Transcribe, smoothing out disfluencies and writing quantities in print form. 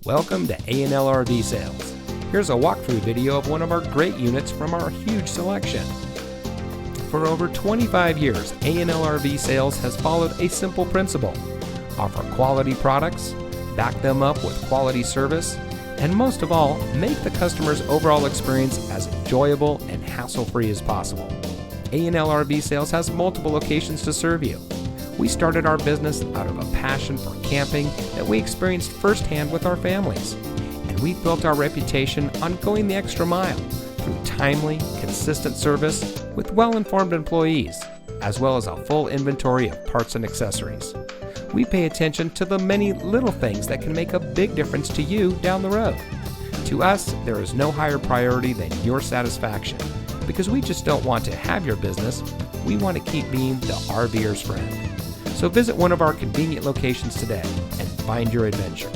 Welcome to A&L RV Sales. Here's a walkthrough video of one of our great units from our huge selection. For over 25 years, A&L RV Sales has followed a simple principle: offer quality products, back them up with quality service, and most of all, make the customer's overall experience as enjoyable and hassle-free as possible. A&L RV Sales has multiple locations to serve you. We started our business out of a passion for camping that we experienced firsthand with our families, and we built our reputation on going the extra mile through timely, consistent service with well-informed employees, as well as a full inventory of parts and accessories. We pay attention to the many little things that can make a big difference to you down the road. To us, there is no higher priority than your satisfaction, because we just don't want to have your business, we want to keep being the RVer's friend. So visit one of our convenient locations today and find your adventure.